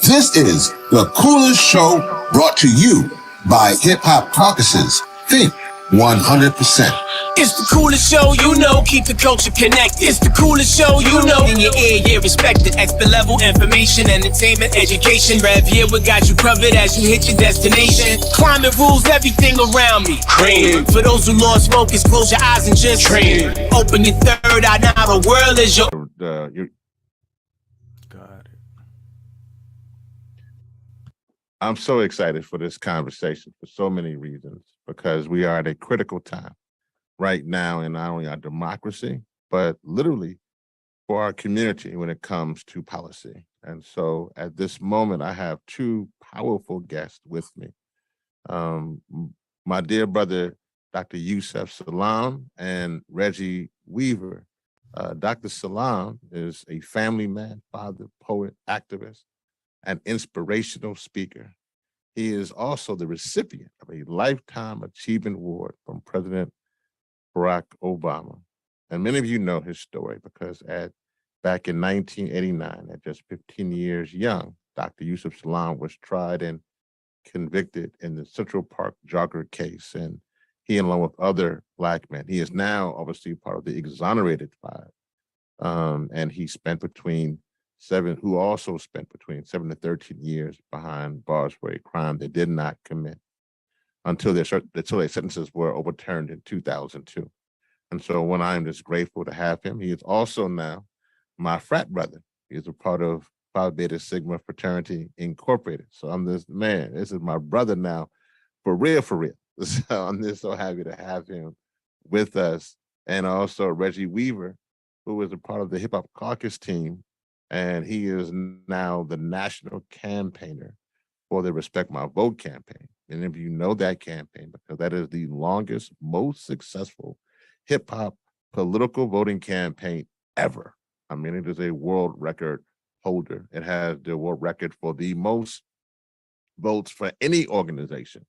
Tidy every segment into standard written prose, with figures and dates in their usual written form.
This is the coolest show brought to you by Hip Hop Caucuses. Think 100%. It's the coolest show you know, keep the culture connected. It's the coolest show you know, in your ear, yeah, respected. Expert level information, entertainment, education. Rev Yearwood got you covered as you hit your destination. Climate rules everything around me. Cream. For those who lost focus, close your eyes and just dream. Open your third eye, now the world is your... Got it. I'm so excited for this conversation for so many reasons, because we are at a critical time right now in not only our democracy, but literally for our community when it comes to policy. And so at this moment, I have two powerful guests with me. My dear brother, Dr. Yusef Salaam and Reggie Weaver. Dr. Salaam is a family man, father, poet, activist, and inspirational speaker. He is also the recipient of a Lifetime Achievement Award from President Barack Obama. And many of you know his story because back in 1989, at just 15 years young, Dr. Yusef Salaam was tried and convicted in the Central Park jogger case. And he, along with other Black men, he is now obviously part of the exonerated five. And he also spent between 7 to 13 years behind bars for a crime they did not commit until their sentences were overturned in 2002. And so when I'm just grateful to have him, he is also now my frat brother. He is a part of Phi Beta Sigma Fraternity Incorporated. So I'm this man, this is my brother now, for real, for real. So I'm just so happy to have him with us. And also Reggie Weaver, who is a part of the Hip Hop Caucus team. And he is now the national campaigner for the Respect My Vote campaign. And if you know that campaign, because that is the longest, most successful hip hop political voting campaign ever. I mean, it is a world record holder. It has the world record for the most votes for any organization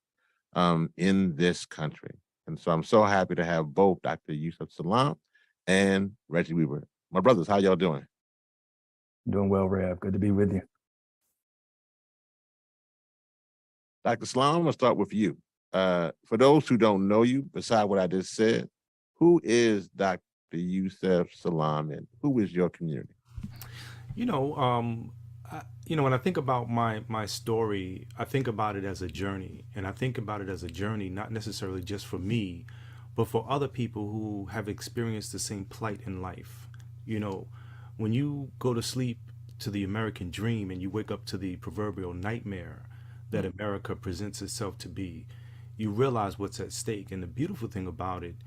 in this country. And so I'm so happy to have both Dr. Yusef Salaam and Reggie Weaver. My brothers, how y'all doing? Doing well, Rev. Good to be with you. Dr. Salaam, I'm gonna start with you. For those who don't know you, beside what I just said, who is Dr. Yusef Salaam and who is your community? You know, when I think about my story, I think about it as a journey, and I think about it as a journey not necessarily just for me, but for other people who have experienced the same plight in life. You know, when you go to sleep to the American dream and you wake up to the proverbial nightmare that America presents itself to be, you realize what's at stake. And the beautiful thing about it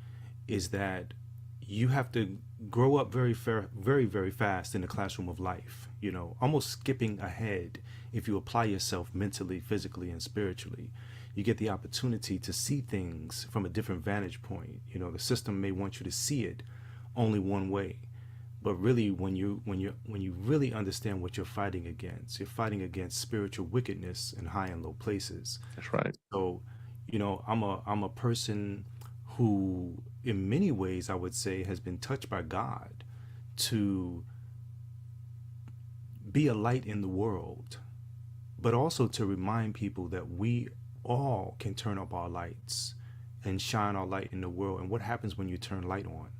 is that you have to grow up very fast in the classroom of life, you know, almost skipping ahead. If you apply yourself mentally, physically, and spiritually, you get the opportunity to see things from a different vantage point. You know, the system may want you to see it only one way, but really when you really understand what you're fighting against spiritual wickedness in high and low places. That's right. So, you know, I'm a person who in many ways I would say has been touched by God to be a light in the world, but also to remind people that we all can turn up our lights and shine our light in the world. And what happens when you turn light on?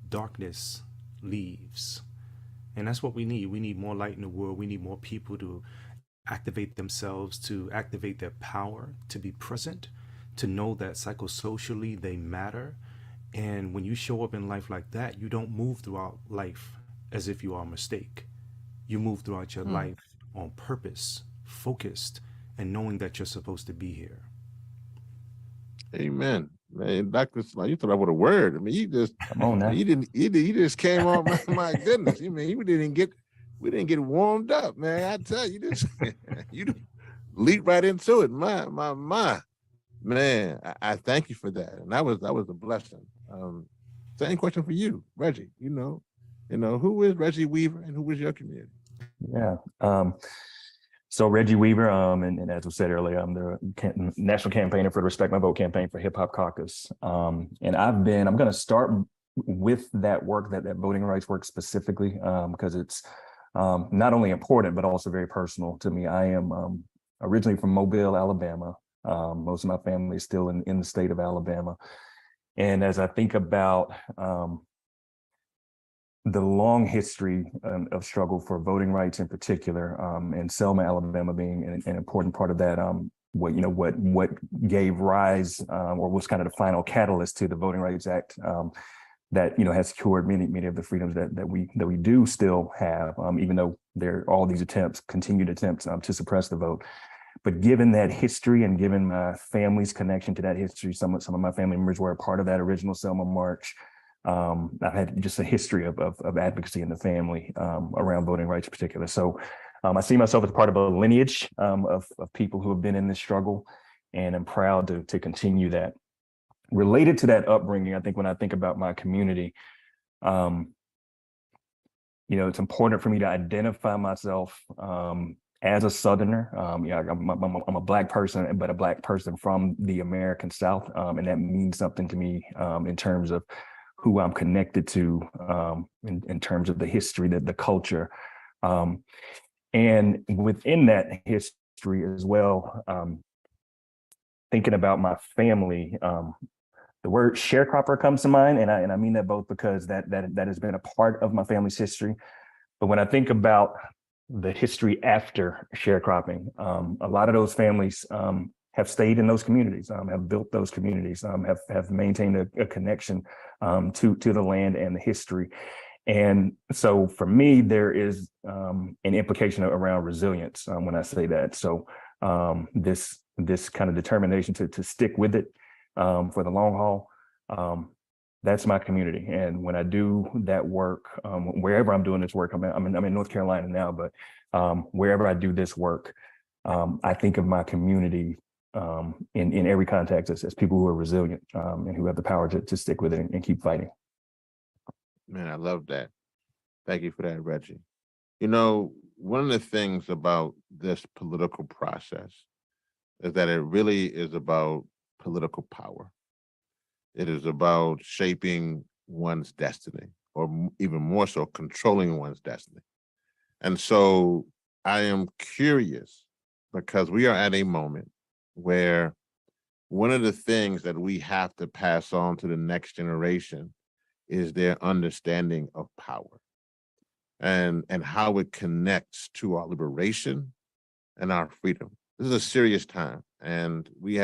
Darkness leaves. And that's what we need. We need more light in the world. We need more people to activate themselves, to activate their power, to be present, to know that psychosocially they matter. And when you show up in life like that, you don't move throughout life as if you are a mistake. You move throughout your life on purpose, focused, and knowing that you're supposed to be here. Amen. Man, Dr. Salaam, you thought I would a word. I mean, you just Come on now. You just came on. My goodness. You mean we didn't get warmed up, man. I tell you, you leap right into it. My. Man, I thank you for that. And that was a blessing. Same question for you, Reggie. You know, who is Reggie Weaver and who is your community? Yeah. So Reggie Weaver, and as was said earlier, I'm the national campaigner for the Respect My Vote campaign for Hip Hop Caucus. And I'm going to start with that work, that voting rights work specifically, because it's not only important, but also very personal to me. I am originally from Mobile, Alabama. Most of my family is still in the state of Alabama. And as I think about the long history of struggle for voting rights in particular, and Selma, Alabama being an important part of that, what gave rise or was kind of the final catalyst to the Voting Rights Act that has secured many of the freedoms that we do still have, even though there are all these continued attempts to suppress the vote. But given that history and given my family's connection to that history, some of my family members were a part of that original Selma March. I've had just a history of advocacy in the family around voting rights in particular. So I see myself as part of a lineage of people who have been in this struggle, and I'm proud to continue that. Related to that upbringing, I think when I think about my community, it's important for me to identify myself as a Southerner. I'm a Black person, but a Black person from the American South, and that means something to me in terms of who I'm connected to, in terms of the history, the culture. And within that history as well, thinking about my family, the word sharecropper comes to mind, and I mean that both because that has been a part of my family's history. But when I think about the history after sharecropping, a lot of those families have stayed in those communities, have built those communities, have maintained a connection to the land and the history. And so for me, there is an implication around resilience when I say that. So this kind of determination to stick with it for the long haul, that's my community. And when I do that work, wherever I'm doing this work, I'm in North Carolina now, but wherever I do this work, I think of my community in every context as people who are resilient and who have the power to stick with it and keep fighting. Man, I love that. Thank you for that, Reggie. One of the things about this political process is that it really is about political power. It is about shaping one's destiny, or even more so, controlling one's destiny. And so I am curious, because we are at a moment where one of the things that we have to pass on to the next generation is their understanding of power and how it connects to our liberation and our freedom. This is a serious time, and we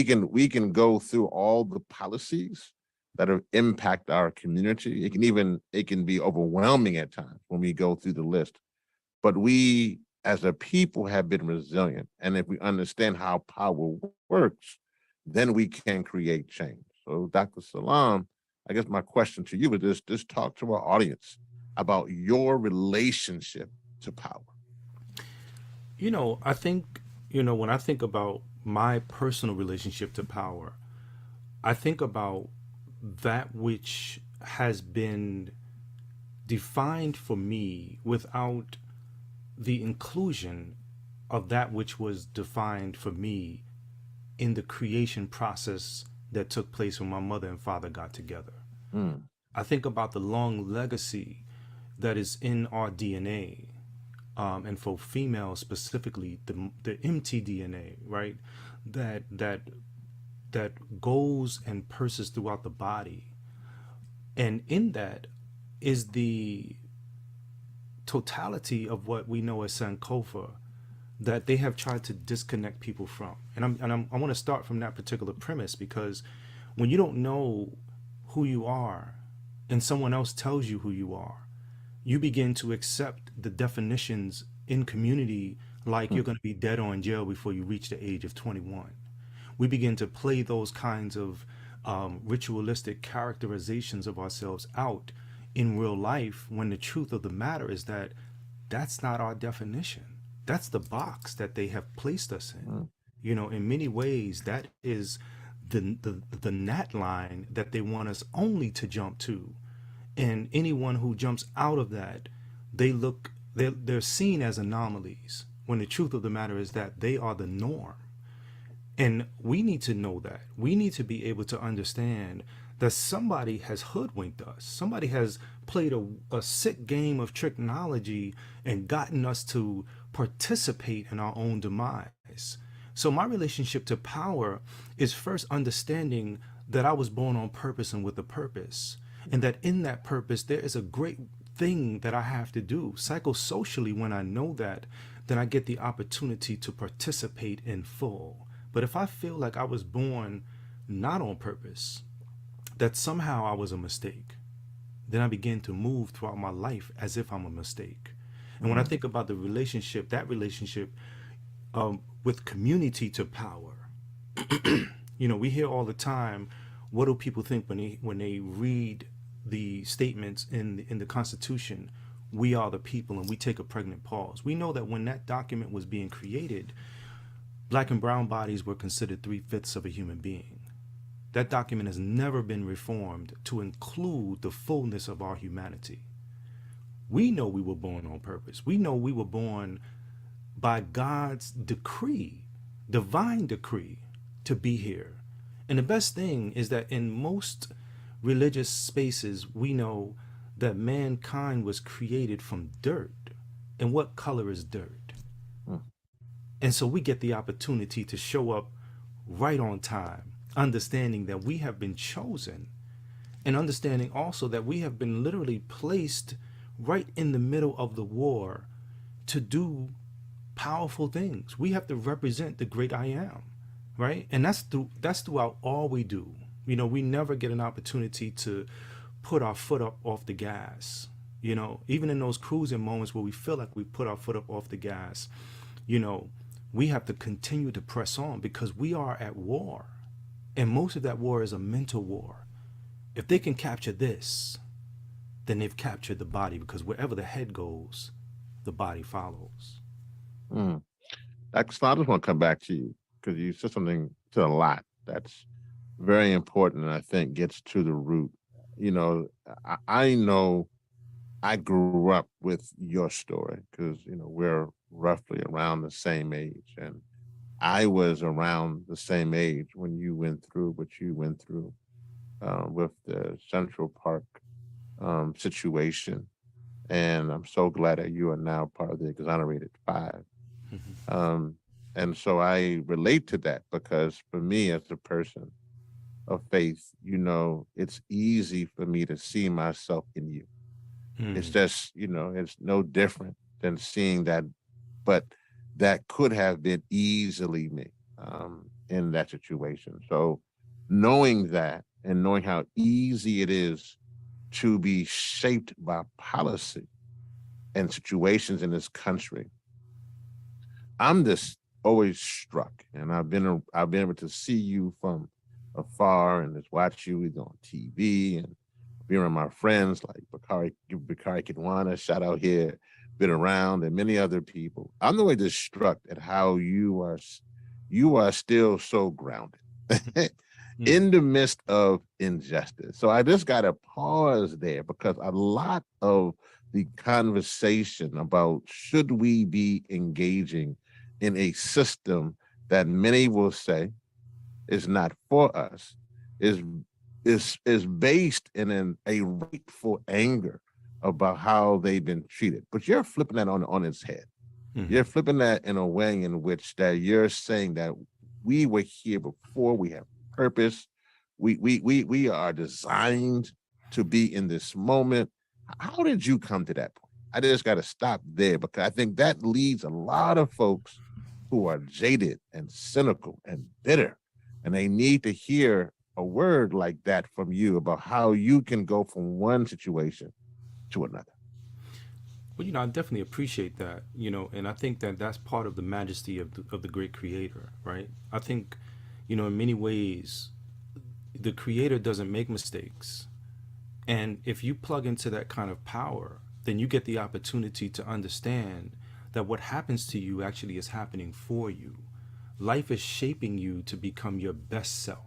can go through all the policies that have impact our community. It can be overwhelming at times when we go through the list, but we as a people have been resilient. And if we understand how power works, then we can create change. So Dr. Salaam, I guess my question to you is just talk to our audience about your relationship to power. I think, when I think about my personal relationship to power, I think about that which has been defined for me without the inclusion of that which was defined for me in the creation process that took place when my mother and father got together. I think about the long legacy that is in our DNA, and for females specifically, the mtDNA, right? That goes and persists throughout the body, and in that is the totality of what we know as Sankofa that they have tried to disconnect people from. And I want to start from that particular premise, because when you don't know who you are and someone else tells you who you are, you begin to accept the definitions in community like you're going to be dead or in jail before you reach the age of 21. We begin to play those kinds of ritualistic characterizations of ourselves out in real life, when the truth of the matter is that that's not our definition. That's the box that they have placed us in. In many ways, that is the gnat line that they want us only to jump to. And anyone who jumps out of that, they're seen as anomalies, when the truth of the matter is that they are the norm. And we need to know that. We need to be able to understand that somebody has hoodwinked us. Somebody has played a sick game of technology and gotten us to participate in our own demise. So my relationship to power is first understanding that I was born on purpose and with a purpose, and that in that purpose there is a great thing that I have to do. Psychosocially, when I know that, then I get the opportunity to participate in full. But if I feel like I was born not on purpose, that somehow I was a mistake, then I begin to move throughout my life as if I'm a mistake. And when I think about the relationship, that relationship with community to power, we hear all the time, what do people think when they read the statements in the Constitution? We are the people, and we take a pregnant pause. We know that when that document was being created, black and brown bodies were considered 3/5 of a human being. That document has never been reformed to include the fullness of our humanity. We know we were born on purpose. We know we were born by God's decree, divine decree, to be here. And the best thing is that in most religious spaces, we know that mankind was created from dirt. And what color is dirt? And so we get the opportunity to show up right on time, understanding that we have been chosen, and understanding also that we have been literally placed right in the middle of the war to do powerful things. We have to represent the great I am, right? And that's throughout all we do. We never get an opportunity to put our foot up off the gas. Even in those cruising moments where we feel like we put our foot up off the gas, we have to continue to press on because we are at war. And most of that war is a mental war. If they can capture this, then they've captured the body, because wherever the head goes, the body follows. Mm. I just want to come back to you because you said something to a lot that's very important and I think gets to the root. I know I grew up with your story because, we're roughly around the same age. And I was around the same age when you went through what you went through with the Central Park situation. And I'm so glad that you are now part of the Exonerated Five. And so I relate to that because for me as a person of faith, it's easy for me to see myself in you. It's just, it's no different than seeing that, but that could have been easily me in that situation. So knowing that and knowing how easy it is to be shaped by policy and situations in this country, I'm just always struck, and I've been able to see you from afar and just watch you either on TV and being around my friends like Bakari Kidwana, shout out here, been around, and many other people. I'm always just struck at how you are still so grounded in the midst of injustice. So I just got to pause there because a lot of the conversation about should we be engaging in a system that many will say is not for us is based in a rightful anger about how they've been treated. But you're flipping that on its head. You're flipping that in a way in which that you're saying that we were here before, we have purpose, we are designed to be in this moment. How did you come to that point? I just got to stop there because I think that leads a lot of folks who are jaded and cynical and bitter, and they need to hear a word like that from you about how you can go from one situation to another. Well, I definitely appreciate that, and I think that that's part of the majesty of the great creator, right? I think, in many ways, the creator doesn't make mistakes. And if you plug into that kind of power, then you get the opportunity to understand that what happens to you actually is happening for you. Life is shaping you to become your best self.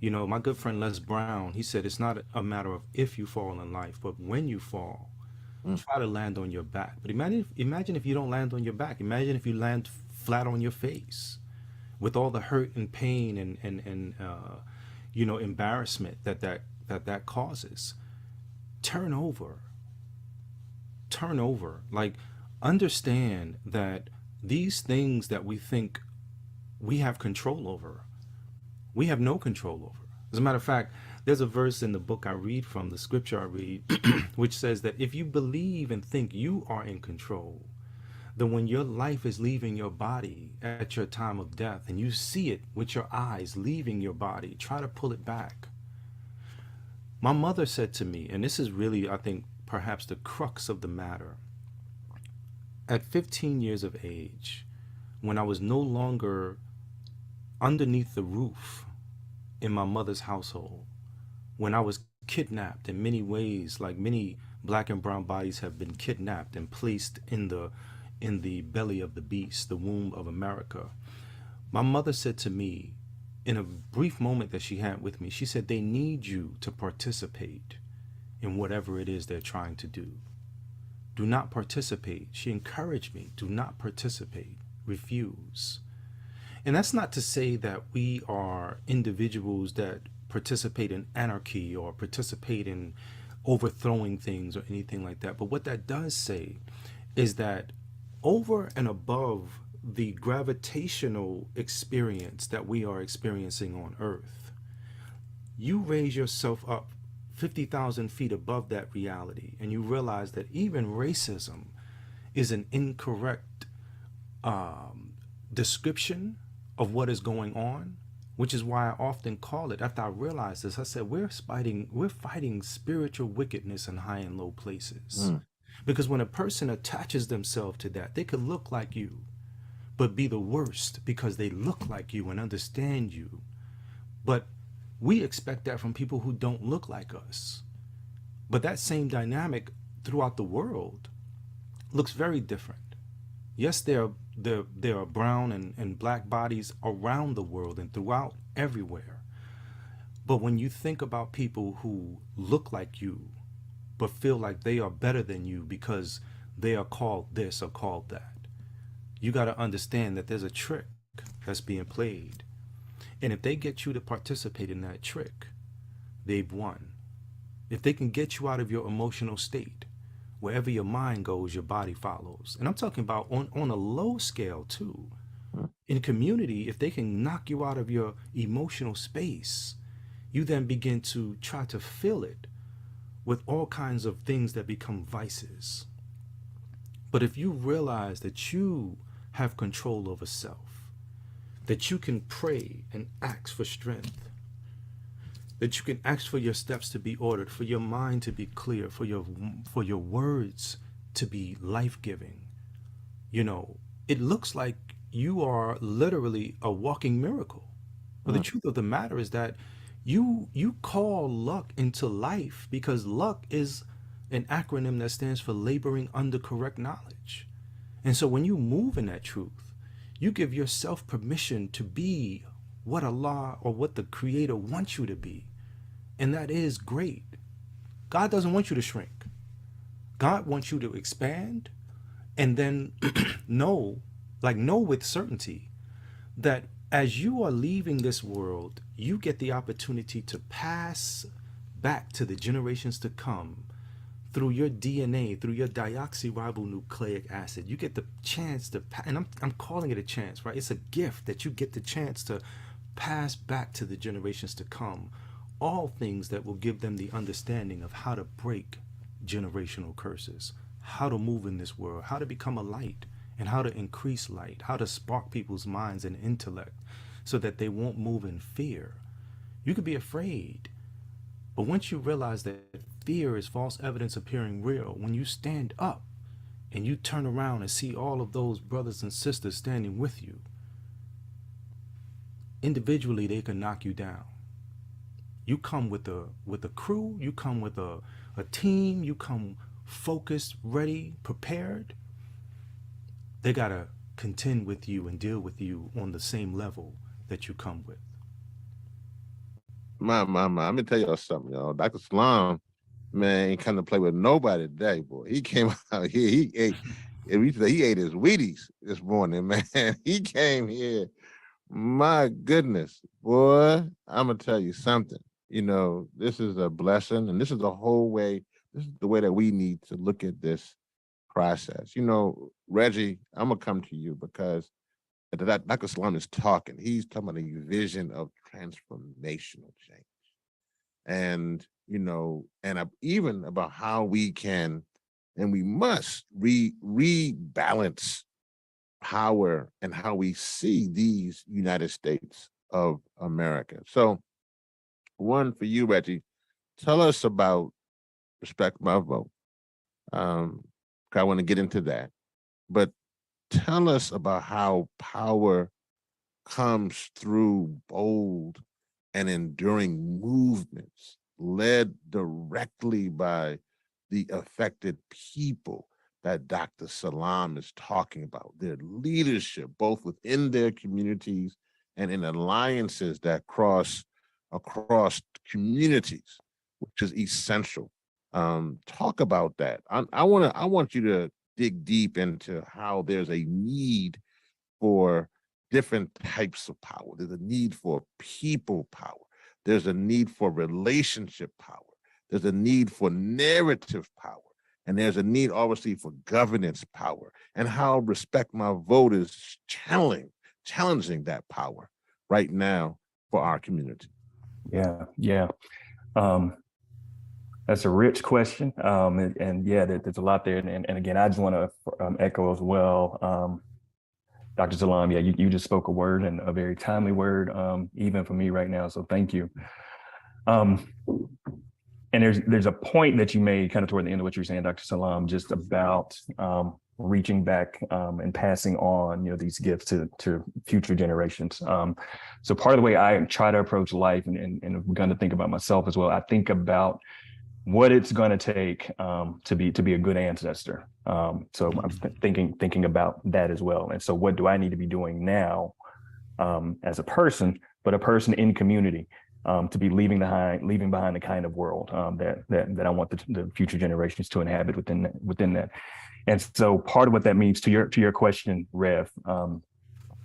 My good friend Les Brown, he said, it's not a matter of if you fall in life, but when you fall, try to land on your back. But imagine if you don't land on your back. Imagine if you land flat on your face with all the hurt and pain and embarrassment that causes. Turn over. Like, understand that these things that we think we have control over, we have no control over. As a matter of fact, there's a verse in the book I read from, the scripture I read, which says that if you believe and think you are in control, then when your life is leaving your body at your time of death and you see it with your eyes leaving your body, try to pull it back. My mother said to me, and this is really, I think, perhaps the crux of the matter. At 15 years of age, when I was no longer underneath the roof in my mother's household, when I was kidnapped in many ways, like many black and brown bodies have been kidnapped and placed in the belly of the beast, the womb of America. My mother said to me, in a brief moment that she had with me, she said, they need you to participate in whatever it is they're trying to do. Do not participate. She encouraged me, do not participate, refuse. And that's not to say that we are individuals that participate in anarchy or participate in overthrowing things or anything like that. But what that does say is that over and above the gravitational experience that we are experiencing on Earth, you raise yourself up 50,000 feet above that reality, and you realize that even racism is an incorrect description of what is going on, which is why I often call it, after I realized this, I said, we're fighting spiritual wickedness in high and low places. Because when a person attaches themselves to that, they could look like you, but be the worst because they look like you and understand you. But we expect that from people who don't look like us. But that same dynamic throughout the world looks very different. Yes, there are brown and black bodies around the world and throughout everywhere. But when you think about people who look like you, but feel like they are better than you because they are called this or called that, you got to understand that there's a trick that's being played. And if they get you to participate in that trick, they've won. If they can get you out of your emotional state, wherever your mind goes, your body follows. And I'm talking about on a low scale too. In community, if they can knock you out of your emotional space, you then begin to try to fill it with all kinds of things that become vices. But if you realize that you have control over self, that you can pray and ask for strength, that you can ask for your steps to be ordered, for your mind to be clear, for your words to be life-giving, it looks like you are literally a walking miracle. But the truth of the matter is that you call luck into life, because luck is an acronym that stands for laboring under correct knowledge. And so when you move in that truth, you give yourself permission to be what Allah or what the Creator wants you to be. And that is great. God doesn't want you to shrink. God wants you to expand, and then know with certainty that as you are leaving this world, you get the opportunity to pass back to the generations to come through your DNA, through your deoxyribonucleic acid. You get the chance to, and I'm calling it a chance, right? It's a gift that you get the chance to pass back to the generations to come all things that will give them the understanding of how to break generational curses, how to move in this world, how to become a light, and how to increase light, how to spark people's minds and intellect so that they won't move in fear. You could be afraid, but once you realize that fear is false evidence appearing real, when you stand up and you turn around and see all of those brothers and sisters standing with you, individually they can knock you down. You come with a crew, you come with a team, you come focused, ready, prepared. They gotta contend with you and deal with you on the same level that you come with. My, let me tell y'all something, y'all. Dr. Salaam, man, ain't come to play with nobody today, boy. He came out here, he ate his Wheaties this morning, man. He came here My goodness, boy, I'm gonna tell you something. This is a blessing, and this is the whole way. This is the way that we need to look at this process. Reggie, I'm gonna come to you because Dr. Salaam is talking. He's talking about a vision of transformational change, and even about how we can and we must rebalance power and how we see these United States of America. So, one for you, Reggie, tell us about Respect My Vote. I want to get into that, but tell us about how power comes through bold and enduring movements led directly by the affected people that Dr. Salaam is talking about, their leadership, both within their communities and in alliances that cross across communities, which is essential. Talk about that. I want you to dig deep into how there's a need for different types of power. There's a need for people power. There's a need for relationship power. There's a need for narrative power. And there's a need, obviously, for governance power, and how Respect My Vote is challenging that power right now for our community. Yeah. That's a rich question. And yeah, there's a lot there. And again, I just want to echo as well. Dr. Salaam, yeah, you just spoke a word, and a very timely word, even for me right now. So thank you. And there's a point that you made kind of toward the end of what you were saying, Dr. Salaam, just about reaching back and passing on, these gifts to future generations. So part of the way I try to approach life, and I'm going to think about myself as well, I think about what it's going to take to be a good ancestor. So I'm thinking about that as well. And so what do I need to be doing now as a person, but a person in community, to be leaving behind the kind of world that I want the future generations to inhabit within that. And so part of what that means to your question, Rev,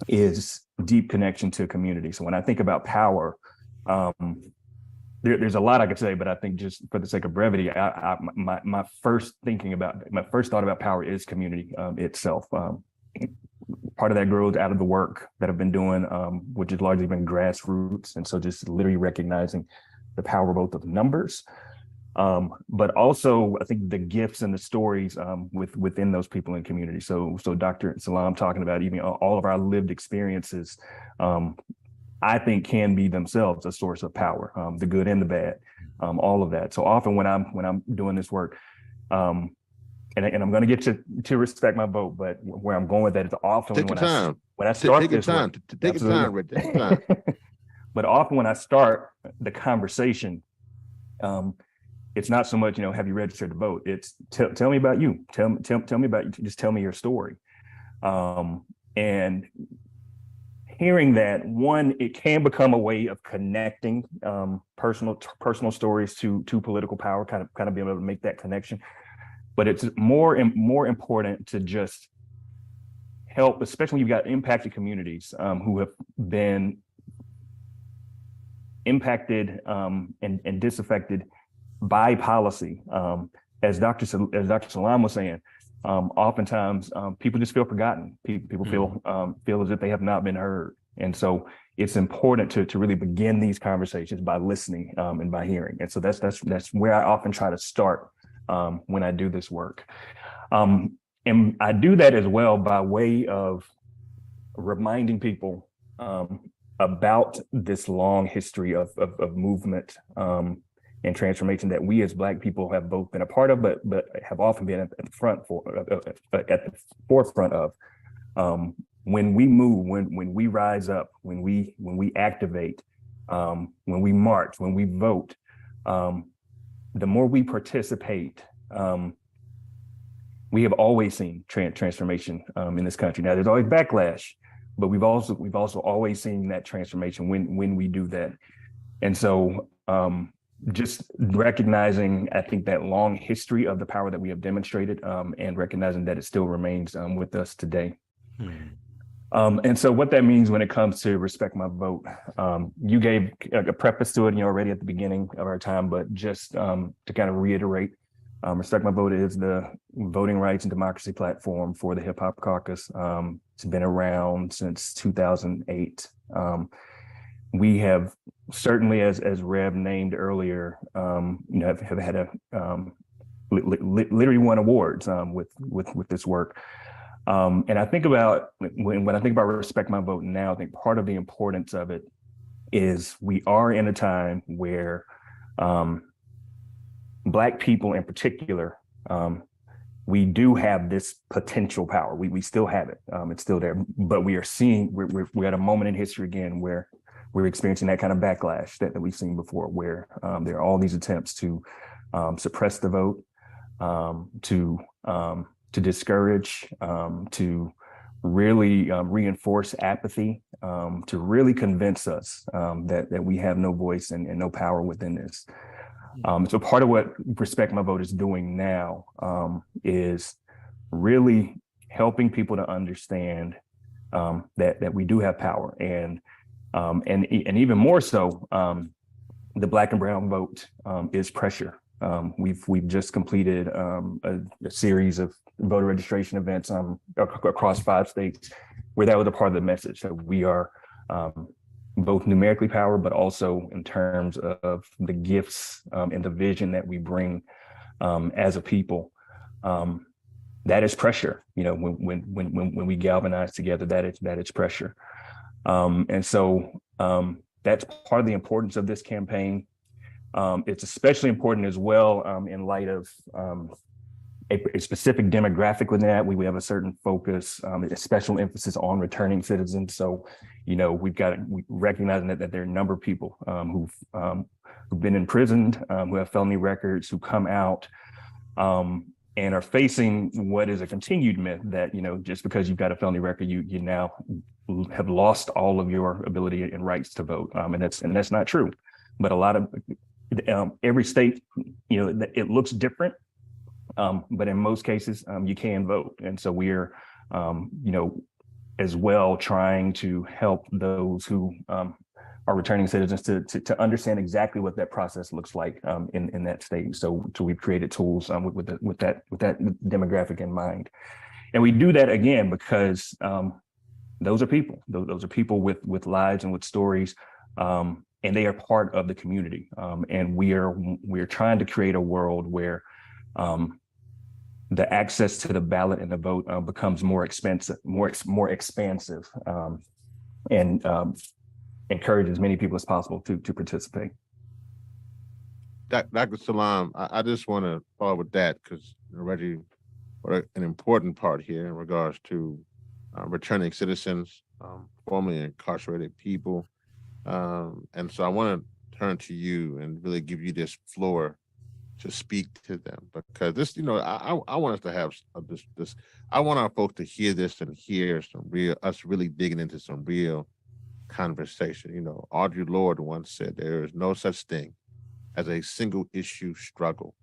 is deep connection to community. So when I think about power, there's a lot I could say, but I think just for the sake of brevity, my first thought about power is community itself. Part of that grows out of the work that I've been doing, which has largely been grassroots. And so just literally recognizing the power both of numbers, but also I think the gifts and the stories within those people in community. So Dr. Salaam talking about even all of our lived experiences, I think can be themselves a source of power, the good and the bad, all of that. So often when I'm doing this work, and I'm going to get to Respect My Vote, but where I'm going with that is often when I start this work, take your time, Rick. Take your time. But often when I start the conversation, it's not so much, have you registered to vote? It's tell me about you. Tell me about you. Just tell me your story. And hearing that, one, it can become a way of connecting personal stories to political power, kind of be able to make that connection. But it's more important to just help, especially when you've got impacted communities who have been impacted and disaffected by policy. As Dr. Salaam was saying, oftentimes people just feel forgotten. People feel as if they have not been heard. And so it's important to really begin these conversations by listening and by hearing. And so that's where I often try to start when I do this work. And I do that as well by way of reminding people about this long history of movement and transformation that we as Black people have both been a part of, but have often been at the forefront of. When we move, when we rise up, when we activate, when we march, when we vote, the more we participate, we have always seen transformation in this country. Now, there's always backlash, but we've also always seen that transformation when we do that. And so just recognizing, I think, that long history of the power that we have demonstrated, and recognizing that it still remains with us today. And so what that means when it comes to respect my vote, you gave a preface to it, already at the beginning of our time, but just to kind of reiterate, Respect My Vote is the voting rights and democracy platform for the Hip Hop Caucus. It's been around since 2008. We have certainly, as Rev named earlier, have had a literally won awards with this work. And I think about when I think about Respect My Vote now, I think part of the importance of it is we are in a time where Black people in particular, we do have this potential power. We still have it. It's still there, but we are seeing we're at a moment in history again where we're experiencing that kind of backlash that we've seen before, where there are all these attempts to suppress the vote, to discourage, to really reinforce apathy, to really convince us that we have no voice and no power within this. So part of what Respect My Vote is doing now is really helping people to understand that we do have power, and even more so, the Black and brown vote is pressure. We've just completed a series of voter registration events across 5 states where that was a part of the message, that we are both numerically powered, but also in terms of the gifts and the vision that we bring as a people. That is pressure. When we galvanize together, that is pressure. And so that's part of the importance of this campaign. It's especially important as well in light of a specific demographic within that. We have a certain focus, a special emphasis on returning citizens. So, we recognizing that there are a number of people who've been imprisoned, who have felony records, who come out and are facing what is a continued myth that, just because you've got a felony record, you now have lost all of your ability and rights to vote. And that's not true. But a lot of every state, it looks different. But in most cases, you can vote. And so we're, as well trying to help those who are returning citizens to understand exactly what that process looks like in that state. So we've created tools with that demographic in mind. And we do that again because those are people. Those are people with lives and with stories, and they are part of the community. And we are trying to create a world where the access to the ballot and the vote becomes more expansive, and encourage as many people as possible to participate. Dr. Salaam, I just want to follow with that because Reggie, what an important part here in regards to returning citizens, formerly incarcerated people. And so I want to turn to you and really give you this floor to speak to them, because this, I want us to have this. I want our folks to hear this and hear us really digging into some real conversation. Audre Lorde once said, "There is no such thing as a single issue struggle,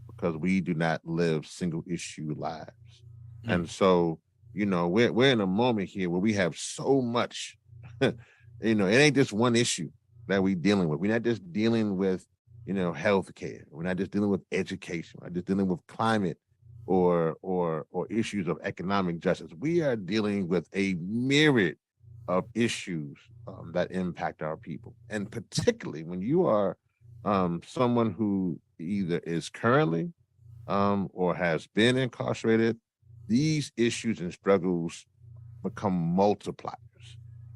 because we do not live single issue lives." And so, we're in a moment here where we have so much. It ain't just one issue that we're dealing with. We're not just dealing with healthcare. We're not just dealing with education. We're not just dealing with climate or issues of economic justice. We are dealing with a myriad of issues that impact our people. And particularly when you are someone who either is currently or has been incarcerated, these issues and struggles become multipliers.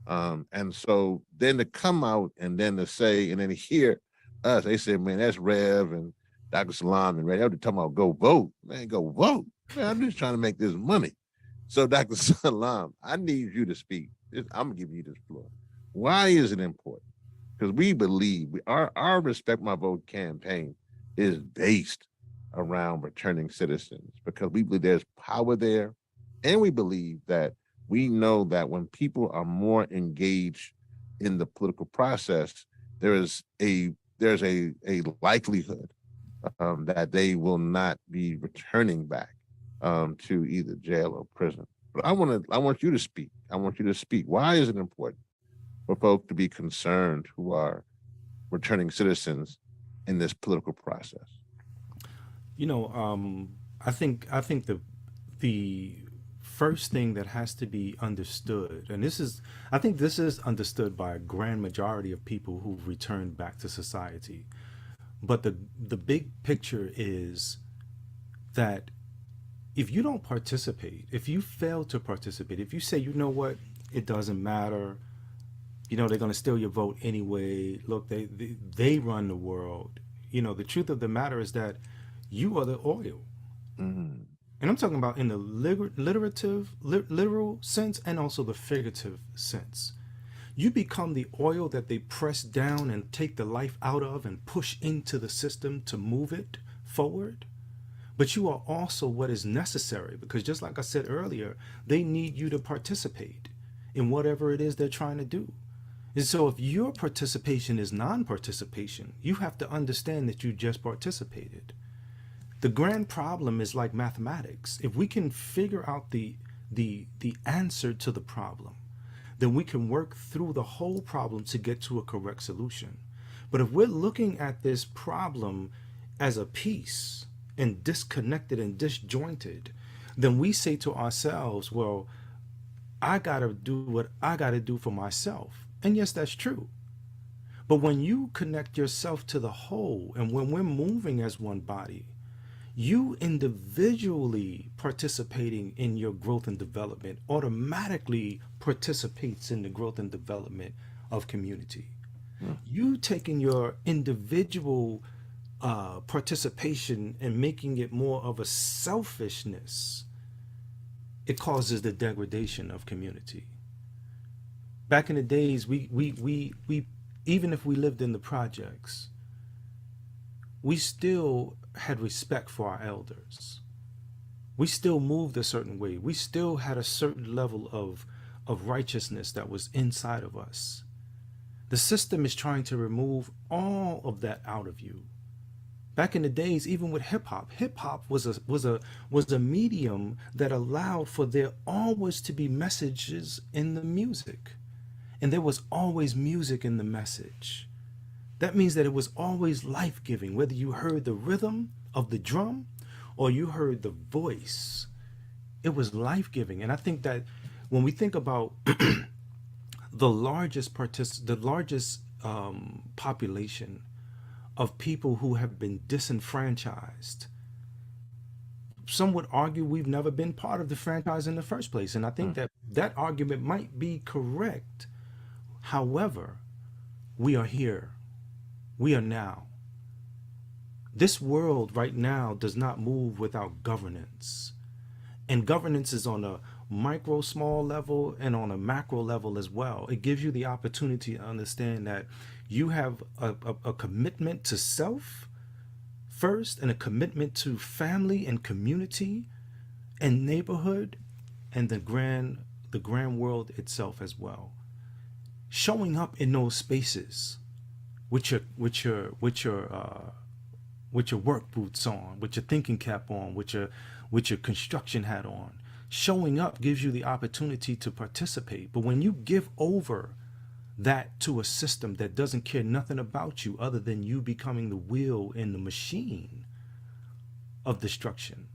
And so then to come out and then to say, and then hear us, they said, man, that's Rev and Dr. Salaam and Reggie. They're talking about go vote. Man, go vote. Man, I'm just trying to make this money. So Dr. Salaam, I need you to speak. I'm giving you this floor. Why is it important? Because we believe our Respect My Vote campaign is based around returning citizens, because we believe there's power there. And we believe that we know that when people are more engaged in the political process, there's a likelihood that they will not be returning back to either jail or prison. But I want you to speak. I want you to speak. Why is it important for folk to be concerned who are returning citizens in this political process? You know, I think the first thing that has to be understood, and I think this is understood by a grand majority of people who've returned back to society. But the big picture is that if you don't participate, if you fail to participate, if you say, you know what, it doesn't matter, you know, they're going to steal your vote anyway. Look, they run the world. You know, the truth of the matter is that you are the oil. Mm-hmm. And I'm talking about in the literal sense and also the figurative sense. You become the oil that they press down and take the life out of and push into the system to move it forward. But you are also what is necessary, because just like I said earlier, they need you to participate in whatever it is they're trying to do. And so if your participation is non-participation, you have to understand that you just participated. The grand problem is like mathematics. If we can figure out the answer to the problem, then we can work through the whole problem to get to a correct solution. But if we're looking at this problem as a piece and disconnected and disjointed, then we say to ourselves, well, I gotta do what I gotta do for myself. And yes, that's true. But when you connect yourself to the whole, and when we're moving as one body, you individually participating in your growth and development automatically participates in the growth and development of community. You taking your individual participation and making it more of a selfishness, it causes the degradation of community. Back in the days, we even if we lived in the projects, we still had respect for our elders. We still moved a certain way. We still had a certain level of righteousness that was inside of us. The system is trying to remove all of that out of you. Back in the days, even with hip hop was a medium that allowed for there always to be messages in the music. And there was always music in the message. That means that it was always life-giving, whether you heard the rhythm of the drum or you heard the voice. It was life-giving. And I think that when we think about the largest population of people who have been disenfranchised, some would argue we've never been part of the franchise in the first place. And I think that that argument might be correct. However, we are here. We are now. This world right now does not move without governance. And governance is on a micro, small level and on a macro level as well. It gives you the opportunity to understand that you have a commitment to self first, and a commitment to family and community and neighborhood and the grand world itself as well. Showing up in those spaces with your work boots on, with your thinking cap on, with your construction hat on. Showing up gives you the opportunity to participate. But when you give over that to a system that doesn't care nothing about you other than you becoming the wheel in the machine of destruction,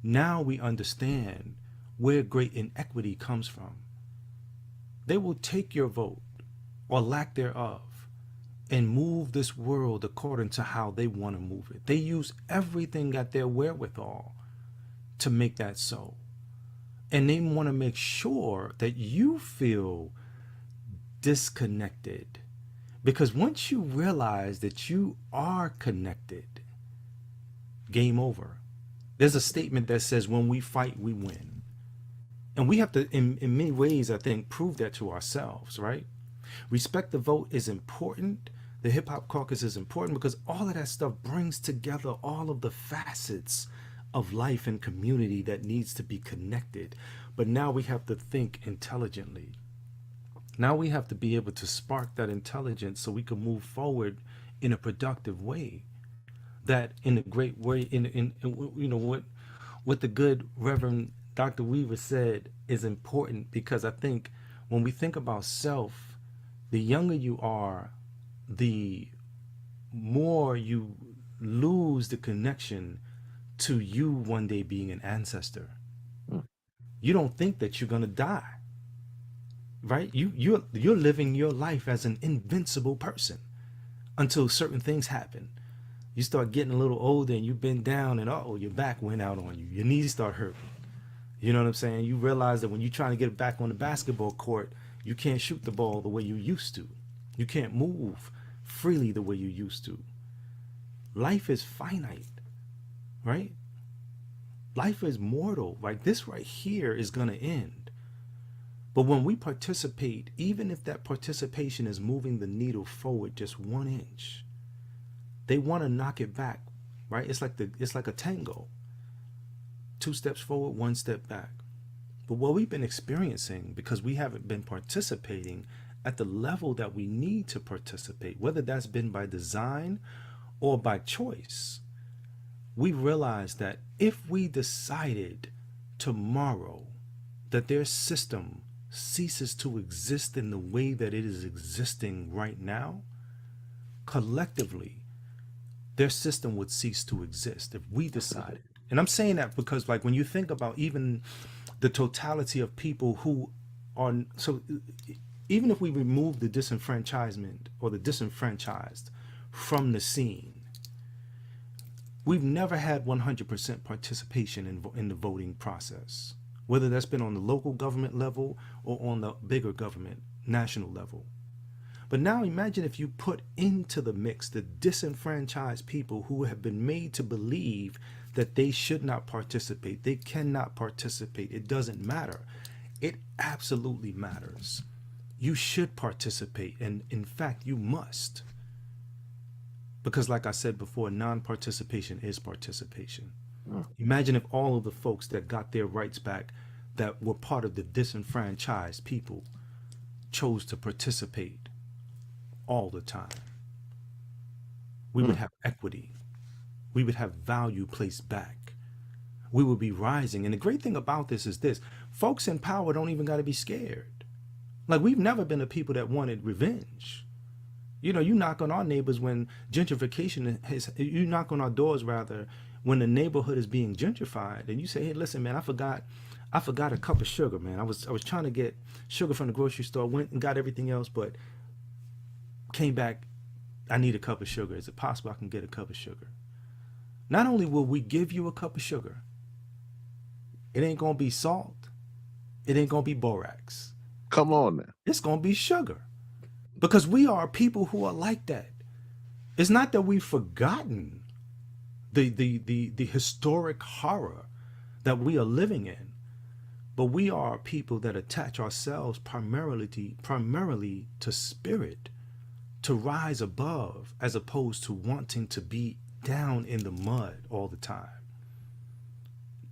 now we understand where great inequity comes from. They will take your vote or lack thereof and move this world according to how they want to move it. They use everything at their wherewithal to make that so. And they want to make sure that you feel disconnected. Because once you realize that you are connected, game over. There's a statement that says, when we fight, we win. And we have to, in many ways, I think, prove that to ourselves, right? Respect the vote is important. The Hip Hop Caucus is important because all of that stuff brings together all of the facets of life and community that needs to be connected. But now we have to think intelligently. Now we have to be able to spark that intelligence so we can move forward in a productive way. That in a great way, in you know what the good Reverend Dr. Weaver said is important, because I think when we think about self, the younger you are, the more you lose the connection to you one day being an ancestor. You don't think that you're gonna die, right? You're living your life as an invincible person until certain things happen. You start getting a little older and you've been down and your back went out on you. Your knees start hurting. You know what I'm saying? You realize that when you're trying to get back on the basketball court, you can't shoot the ball the way you used to. You can't move freely the way you used to. Life is finite, right? Life is mortal. Like, this right here is going to end. But when we participate, even if that participation is moving the needle forward just 1 inch, they want to knock it back, right? It's like a tango. 2 steps forward, 1 step back. But what we've been experiencing, because we haven't been participating at the level that we need to participate, whether that's been by design or by choice, we realized that if we decided tomorrow that their system ceases to exist in the way that it is existing right now, collectively, their system would cease to exist if we decided. And I'm saying that because, like, when you think about even the totality of people who are, so even if we remove the disenfranchisement or the disenfranchised from the scene, we've never had 100% participation in the voting process, whether that's been on the local government level or on the bigger government, national level. But now imagine if you put into the mix the disenfranchised people who have been made to believe that they should not participate, they cannot participate, it doesn't matter. It absolutely matters. You should participate, and in fact, you must. Because like I said before, non-participation is participation. Imagine if all of the folks that got their rights back that were part of the disenfranchised people chose to participate all the time. We would have equity. We would have value placed back. We would be rising. And the great thing about this is this: folks in power don't even got to be scared. Like, we've never been a people that wanted revenge. You know, you knock on our neighbors when gentrification is, you knock on our doors rather when the neighborhood is being gentrified, and you say, hey, listen, man, I forgot a cup of sugar, man. I was trying to get sugar from the grocery store, went and got everything else, but came back, I need a cup of sugar. Is it possible I can get a cup of sugar? Not only will we give you a cup of sugar, it ain't gonna be salt, it ain't gonna be borax. Come on now. It's gonna be sugar. Because we are people who are like that. It's not that we've forgotten the historic horror that we are living in, but we are people that attach ourselves primarily to spirit, to rise above, as opposed to wanting to be down in the mud all the time.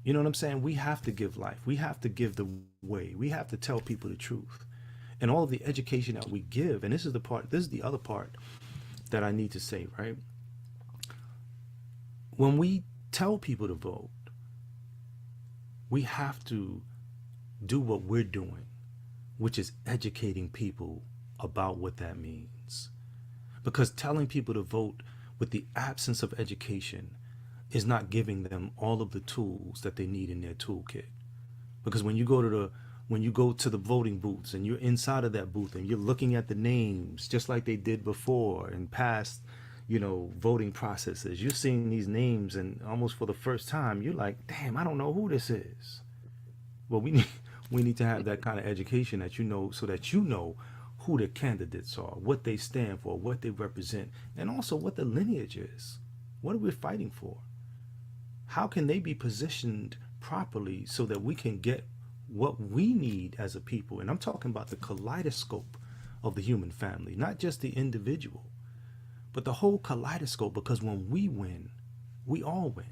You know what I'm saying? We have to give life. We have to give the way. We have to tell people the truth. And all of the education that we give, and this is the other part that I need to say, right? When we tell people to vote, we have to do what we're doing, which is educating people about what that means. Because telling people to vote with the absence of education is not giving them all of the tools that they need in their toolkit. Because when you go to the voting booths and you're inside of that booth and you're looking at the names just like they did before in past, voting processes, you're seeing these names, and almost for the first time, you're like, damn, I don't know who this is. Well, we need to have that kind of education so that you know who the candidates are, what they stand for, what they represent, and also what the lineage is. What are we fighting for? How can they be positioned properly so that we can get what we need as a people? And I'm talking about the kaleidoscope of the human family, not just the individual, but the whole kaleidoscope, because when we win, we all win.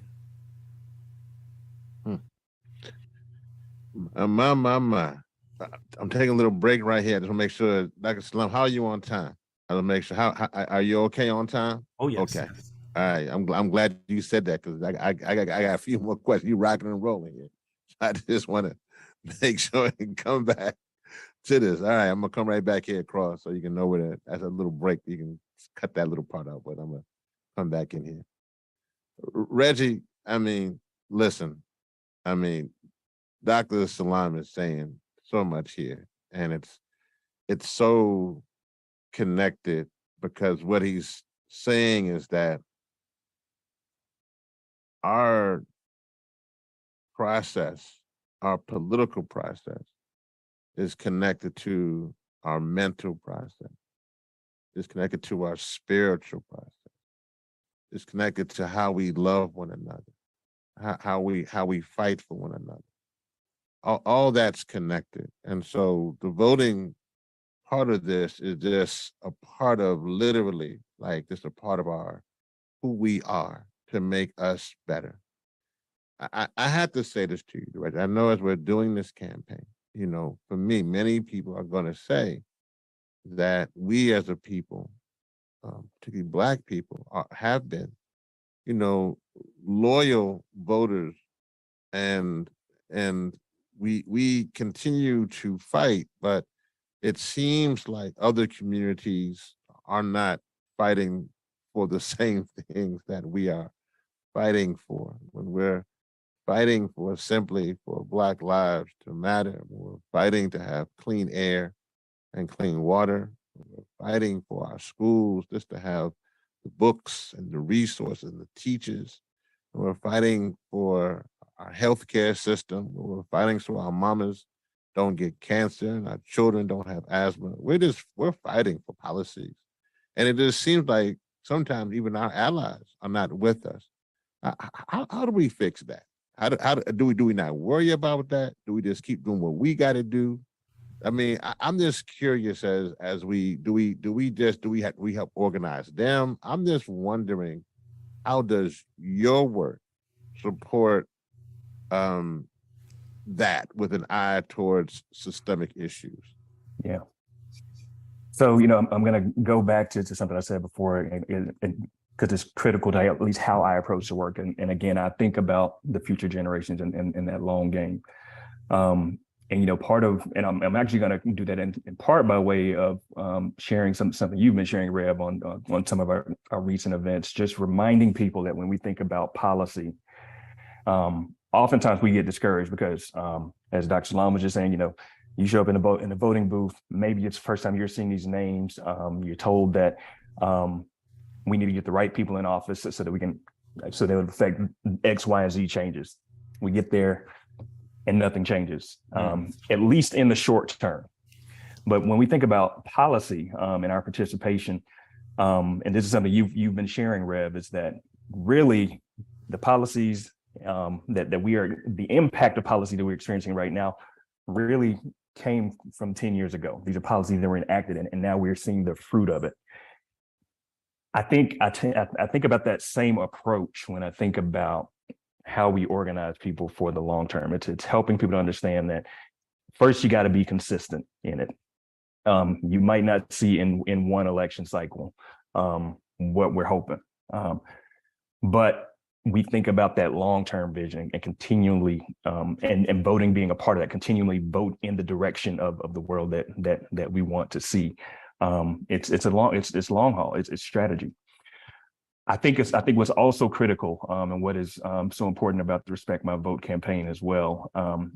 My. I'm taking a little break right here. Just want to make sure, Dr. Salaam, how are you on time? I want to make sure, how are you okay on time? Oh, yes. Okay. All right. I'm glad you said that, because I got a few more questions. You rocking and rolling here. I just want to make sure and come back to this. All right, I'm gonna come right back here across so you can know where that's a little break. You can cut that little part out, but I'm gonna come back in here. Reggie, I mean, listen, I mean, Dr. Salaam is saying so much here, and it's so connected because what he's saying is that our process, our political process, is connected to our mental process, is connected to our spiritual process, is connected to how we love one another, how we fight for one another. All that's connected. And so the voting part of this is just a part of literally like just a part of our who we are to make us better. I have to say this to you, right? I know as we're doing this campaign, you know, for me, many people are going to say that we as a people, particularly Black people, have been, you know, loyal voters, and we continue to fight, but it seems like other communities are not fighting for the same things that we are fighting for. When we're fighting for simply for Black lives to matter, we're fighting to have clean air and clean water, we're fighting for our schools just to have the books and the resources and the teachers, we're fighting for our healthcare system, we're fighting so our mamas don't get cancer and our children don't have asthma. We're fighting for policies. And it just seems like sometimes even our allies are not with us. How do we fix that? Do we not worry about that? Do we just keep doing what we got to do? I mean, I'm just curious as we help organize them? I'm just wondering, how does your work support that with an eye towards systemic issues? Yeah. So, you know, I'm going to go back to something I said before, and because it's critical to at least how I approach the work. And again, I think about the future generations in that long game. And, you know, part of, and I'm actually going to do that in part by way of sharing something you've been sharing, Rev, on some of our recent events, just reminding people that when we think about policy, oftentimes we get discouraged because, as Dr. Salaam was just saying, you know, you show up in the voting booth, maybe it's the first time you're seeing these names. You're told that we need to get the right people in office so that they would affect X, Y, and Z changes. We get there and nothing changes, at least in the short term. But when we think about policy and our participation, and this is something you've been sharing, Rev, is that really the policies the impact of policy that we're experiencing right now really came from 10 years ago. These are policies that were enacted, and now we're seeing the fruit of it. I think about that same approach when I think about how we organize people for the long term. It's helping people to understand that first you got to be consistent in it. You might not see in one election cycle what we're hoping, but we think about that long-term vision and continually, and voting being a part of that, continually vote in the direction of the world that we want to see. It's long haul. It's strategy. I think what's also critical, and what is so important about the Respect My Vote campaign as well. We're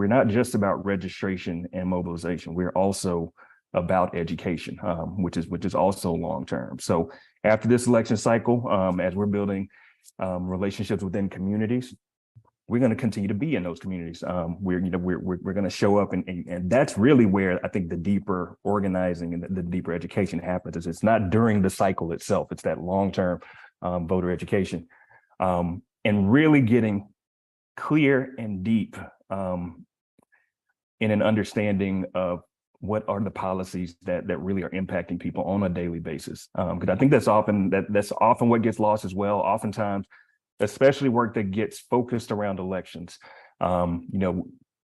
not just about registration and mobilization. We're also about education, which is also long term. So after this election cycle, as we're building relationships within communities, we're going to continue to be in those communities. We're going to show up, and that's really where I think the deeper organizing and the deeper education happens. It's not during the cycle itself; it's that long-term voter education, and really getting clear and deep in an understanding of what are the policies that really are impacting people on a daily basis. Because I think that's often what gets lost as well. Oftentimes, especially work that gets focused around elections.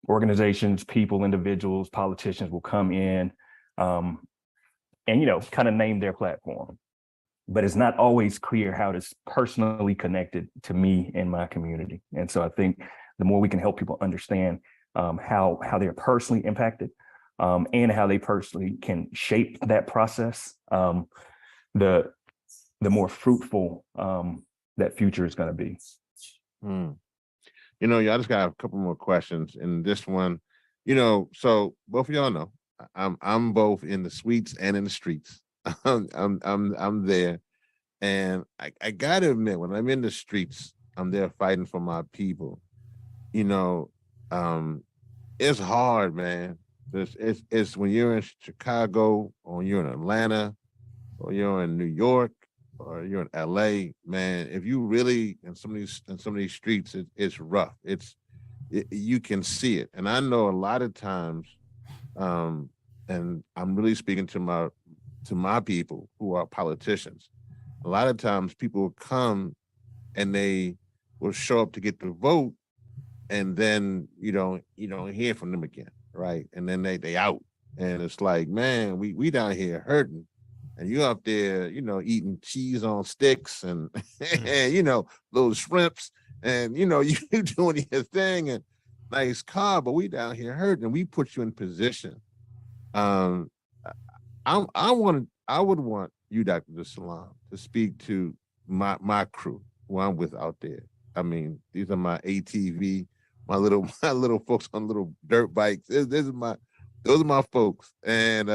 Organizations, people, individuals, politicians will come in and, kind of name their platform. But it's not always clear how it's personally connected to me and my community. And so I think the more we can help people understand how they're personally impacted, and how they personally can shape that process, the more fruitful that future is going to be. You know, y'all just got a couple more questions, and this one, you know, so both of y'all know I'm both in the suites and in the streets. I'm there, and I gotta admit, when I'm in the streets, I'm there fighting for my people. You know, it's hard, man. It's when you're in Chicago, or you're in Atlanta, or you're in New York, or you're in LA, man. If you really in some of these streets, it's rough. You can see it, and I know a lot of times, and I'm really speaking to my people who are politicians. A lot of times, people will come and they will show up to get the vote, and then you don't hear from them again, right? And then they out, and it's like, man, we down here hurting, and you up there, eating cheese on sticks and and little shrimps, and you doing your thing and nice car, but we down here hurting, and we put you in position. Um, I would want you, Dr. Salaam, to speak to my crew who I'm with out there. I mean, these are my ATV, my little folks on little dirt bikes. Those are my folks, and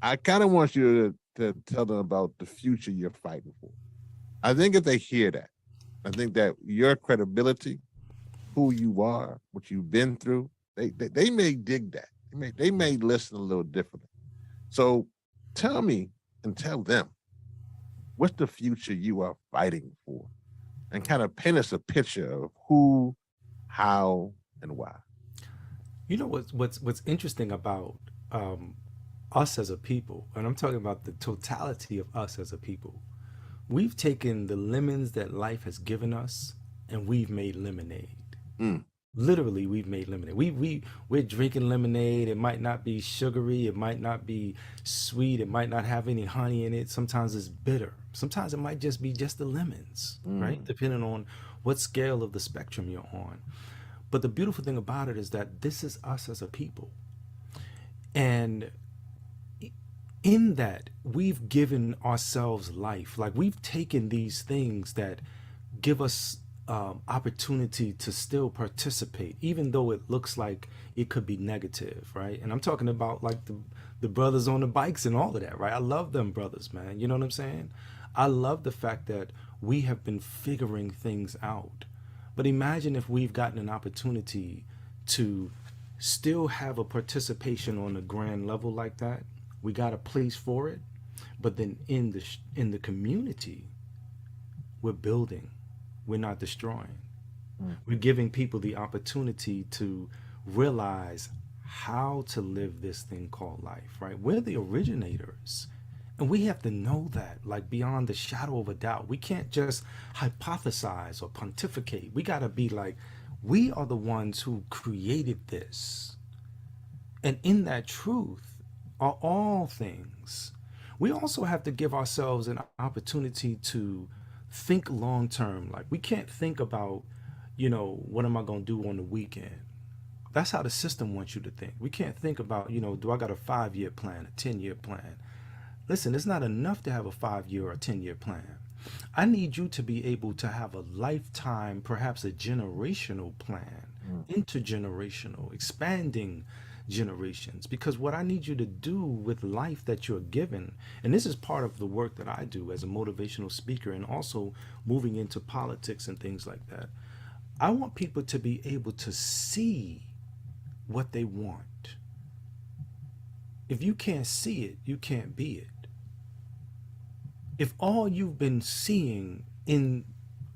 I kind of want you to tell them about the future you're fighting for. I think if they hear that, I think that your credibility, who you are, what you've been through, they may dig that. They may listen a little differently. So tell me and tell them, what's the future you are fighting for? And kind of paint us a picture of who, how, and why. You know what's interesting about us as a people, and I'm talking about the totality of us as a people. We've taken the lemons that life has given us, and we've made lemonade. Literally, we've made lemonade. We're drinking lemonade. It might not be sugary. It might not be sweet. It might not have any honey in it. Sometimes it's bitter. Sometimes it might just be just the lemons, right? Depending on what scale of the spectrum you're on. But the beautiful thing about it is that this is us as a people. And in that, we've given ourselves life. Like, we've taken these things that give us opportunity to still participate, even though it looks like it could be negative, right? And I'm talking about like the brothers on the bikes and all of that, right? I love them brothers, man. You know what I'm saying? I love the fact that we have been figuring things out. But imagine if we've gotten an opportunity to still have a participation on a grand level like that. We got a place for it, but then in the community, we're building. We're not destroying. We're giving people the opportunity to realize how to live this thing called life, right? We're the originators. And we have to know that, like, beyond the shadow of a doubt. We can't just hypothesize or pontificate. We got to be like, we are the ones who created this. And in that truth are all things. We also have to give ourselves an opportunity to think long term. Like, we can't think about, what am I going to do on the weekend? That's how the system wants you to think. We can't think about, do I got a 5-year plan, a 10-year plan? Listen, it's not enough to have a 5-year or a 10-year plan. I need you to be able to have a lifetime, perhaps a generational plan, intergenerational, expanding generations. Because what I need you to do with life that you're given, and this is part of the work that I do as a motivational speaker and also moving into politics and things like that, I want people to be able to see what they want. If you can't see it, you can't be it. If all you've been seeing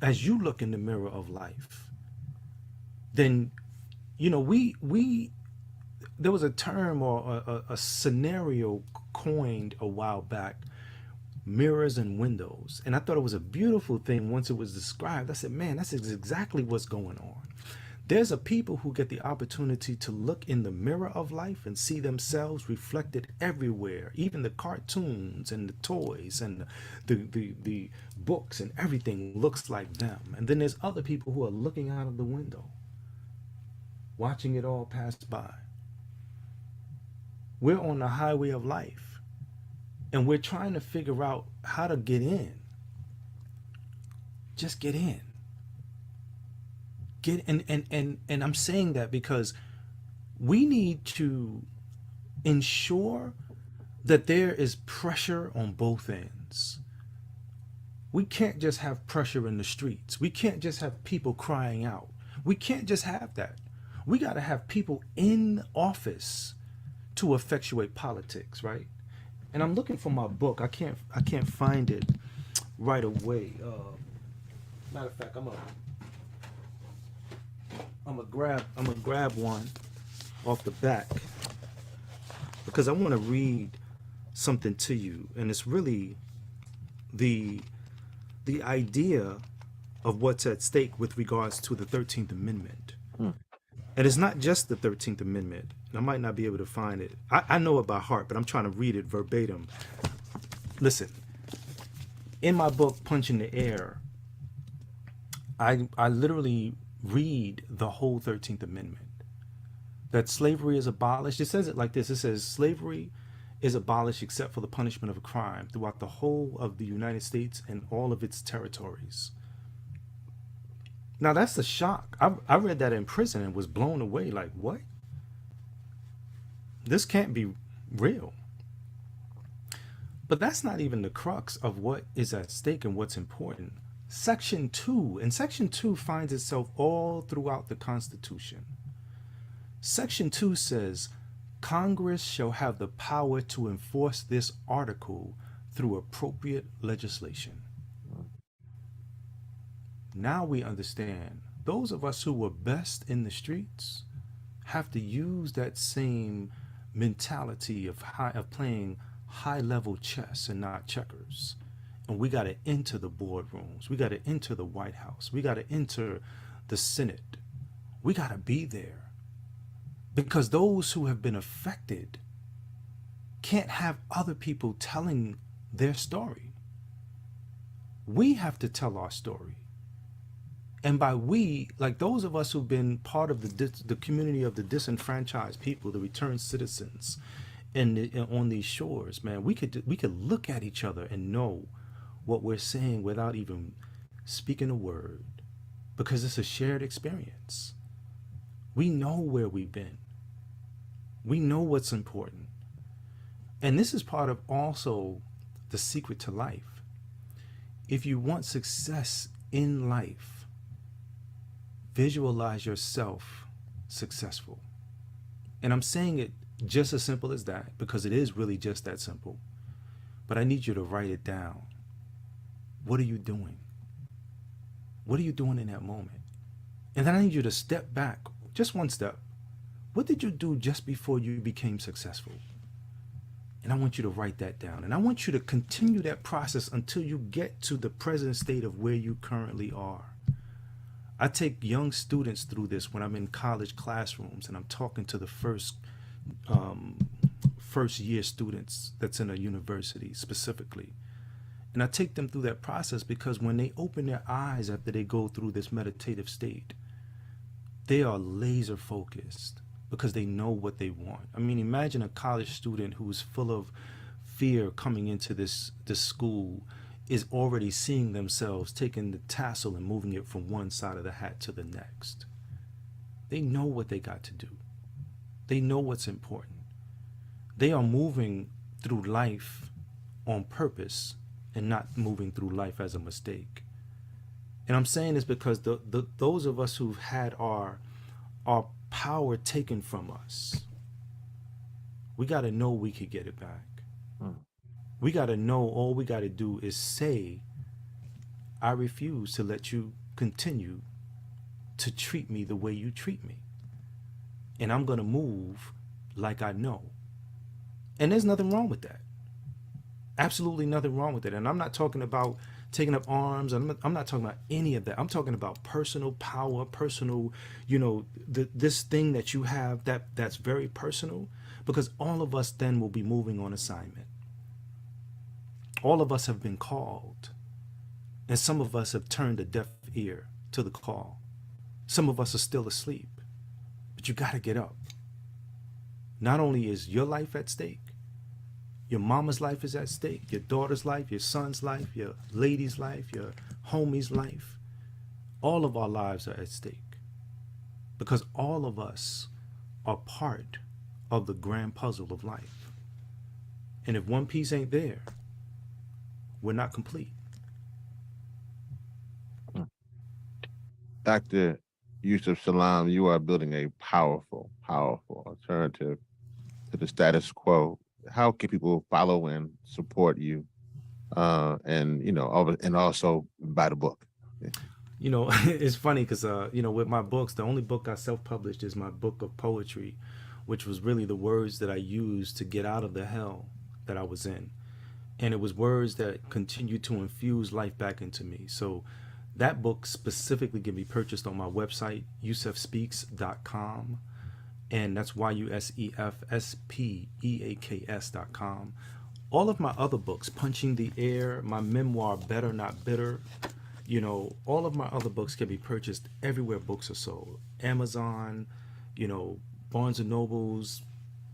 as you look in the mirror of life, then there was a term or a scenario coined a while back, mirrors and windows. And I thought it was a beautiful thing once it was described. I said, man, that's exactly what's going on. There's a people who get the opportunity to look in the mirror of life and see themselves reflected everywhere, even the cartoons and the toys and the books and everything looks like them. And then there's other people who are looking out of the window, watching it all pass by. We're on the highway of life and we're trying to figure out how to get in. Just get in. And I'm saying that because we need to ensure that there is pressure on both ends. We can't just have pressure in the streets. We can't just have people crying out. We can't just have that. We got to have people in office to effectuate politics, right? And I'm looking for my book. I can't find it right away. Matter of fact, I'm gonna grab one off the back because I want to read something to you, and it's really the idea of what's at stake with regards to the 13th Amendment. And it's not just the 13th Amendment. And I might not be able to find it. I know it by heart, but I'm trying to read it verbatim. Listen, in my book, Punch in the Air, I literally read the whole 13th Amendment. That slavery is abolished. It says it like this. It says slavery is abolished except for the punishment of a crime throughout the whole of the United States and all of its territories. Now that's a shock. I read that in prison and was blown away. Like, what? This can't be real. But that's not even the crux of what is at stake and what's important. Section 2, and Section 2 finds itself all throughout the Constitution. Section 2 says, Congress shall have the power to enforce this article through appropriate legislation. Now we understand, those of us who were best in the streets have to use that same mentality of playing high-level chess and not checkers. And we got to enter the boardrooms. We got to enter the White House. We got to enter the Senate. We got to be there. Because those who have been affected can't have other people telling their story. We have to tell our story. And by we, like those of us who've been part of the community of the disenfranchised people, the returned citizens, and on these shores, man, we could look at each other and know what we're saying without even speaking a word, because it's a shared experience. We know where we've been. We know what's important. And this is part of also the secret to life. If you want success in life, visualize yourself successful. And I'm saying it just as simple as that, because it is really just that simple. But I need you to write it down. What are you doing? What are you doing in that moment? And then I need you to step back, just one step. What did you do just before you became successful? And I want you to write that down. And I want you to continue that process until you get to the present state of where you currently are. I take young students through this when I'm in college classrooms and I'm talking to the first year students that's in a university specifically. And I take them through that process because when they open their eyes after they go through this meditative state, they are laser focused because they know what they want. I mean, imagine a college student who's full of fear coming into this school is already seeing themselves taking the tassel and moving it from one side of the hat to the next. They know what they got to do. They know what's important. They are moving through life on purpose and not moving through life as a mistake. And I'm saying this because those of us who've had our power taken from us, we got to know we could get it back. We got to know all we got to do is say, I refuse to let you continue to treat me the way you treat me. And I'm going to move like I know. And there's nothing wrong with that. Absolutely nothing wrong with it. And I'm not talking about taking up arms. I'm not talking about any of that. I'm talking about personal power, personal, this thing that you have that's very personal, because all of us then will be moving on assignment. All of us have been called, and some of us have turned a deaf ear to the call. Some of us are still asleep, but you got to get up. Not only is your life at stake, your mama's life is at stake, your daughter's life, your son's life, your lady's life, your homie's life. All of our lives are at stake, because all of us are part of the grand puzzle of life. And if one piece ain't there, we're not complete. Dr. Yusef Salaam, you are building a powerful, powerful alternative to the status quo. How can people follow and support you, and also buy the book? It's funny because with my books, the only book I self-published is my book of poetry, which was really the words that I used to get out of the hell that I was in. And it was words that continued to infuse life back into me. So that book specifically can be purchased on my website, yusefspeaks.com. And that's YUSEFSPEAKS.com. All of my other books, Punching the Air, my memoir, Better Not Bitter, all of my other books can be purchased everywhere books are sold. Amazon, Barnes and Nobles,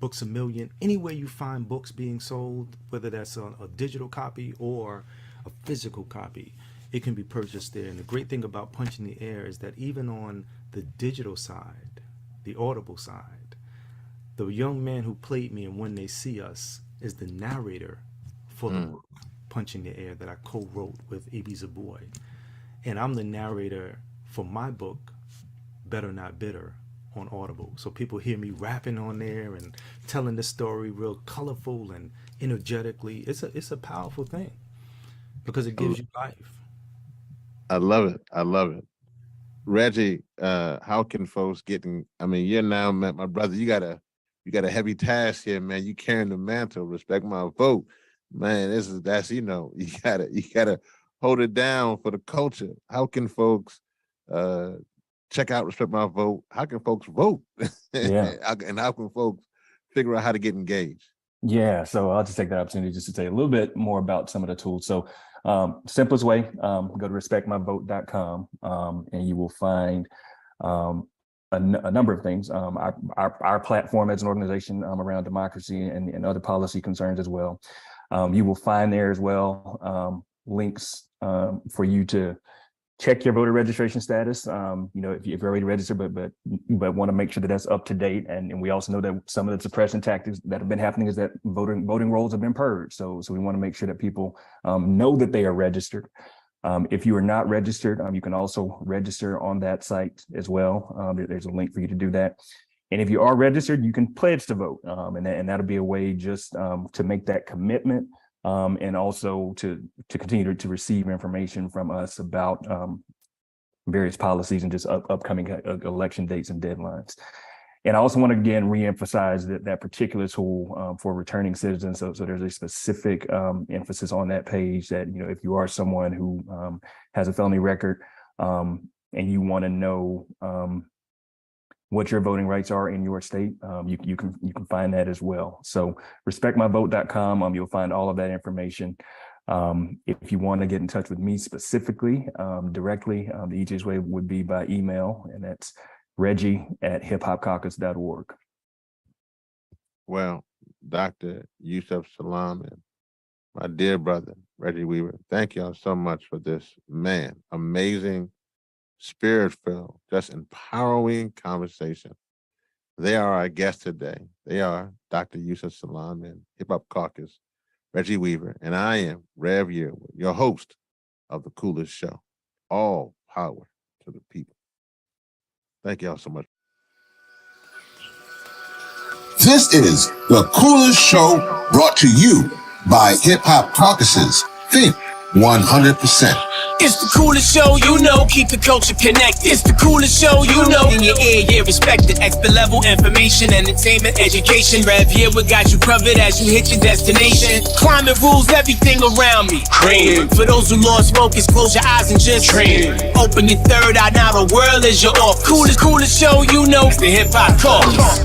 Books A Million, anywhere you find books being sold, whether that's a digital copy or a physical copy, it can be purchased there. And the great thing about Punching the Air is that even on the digital side, the Audible side, the young man who played me in When They See Us is the narrator for the book Punching the Air that I co-wrote with A.B. Zaboy. And I'm the narrator for my book, Better Not Bitter, on Audible. So people hear me rapping on there and telling the story real colorful and energetically. It's a powerful thing because it gives you life. I love it. I love it. Reggie, how can folks you're now my brother, you got a heavy task here, man. You carrying the mantle, respect my vote. Man, you gotta hold it down for the culture. How can folks check out Respect My Vote? How can folks vote? Yeah. And how can folks figure out how to get engaged? Yeah, so I'll just take that opportunity just to say a little bit more about some of the tools. So simplest way, go to respectmyvote.com and you will find a number of things. Our platform as an organization around democracy and other policy concerns as well. You will find there as well links for you to check your voter registration status. If you're already registered, but want to make sure that that's up to date. And we also know that some of the suppression tactics that have been happening is that voting rolls have been purged. So we want to make sure that people know that they are registered. If you are not registered, you can also register on that site as well. There's a link for you to do that. And if you are registered, you can pledge to vote. And that'll be a way just to make that commitment. And also to continue to receive information from us about various policies and just upcoming election dates and deadlines. And I also want to again reemphasize that particular tool for returning citizens. So there's a specific emphasis on that page that if you are someone who has a felony record and you want to know what your voting rights are in your state, you can find that as well. So respectmyvote.com, you'll find all of that information. If you want to get in touch with me specifically, directly, the easiest way would be by email, and that's reggie@hiphopcaucus.org. Well, Dr. Yusef Salaam and my dear brother, Reggie Weaver, thank y'all so much for this, amazing, spirit-filled, just empowering conversation. They are our guests today. They are Dr. Yusef Salaam and Hip Hop Caucus, Reggie Weaver, and I am Rev Yearwood, your host of The Coolest Show. All power to the people. Thank y'all so much. This is The Coolest Show, brought to you by Hip Hop Caucuses. Think 100%. It's the coolest show you know, keep the culture connected. It's the coolest show you know, in your ear, yeah, respected. Expert level information, entertainment, education. Rev Yearwood got you covered as you hit your destination. Climate rules everything around me. Cream. For those who lost focus, close your eyes and just dream. Open your third eye, now the world is your off. Coolest show you know, it's the hip hop call.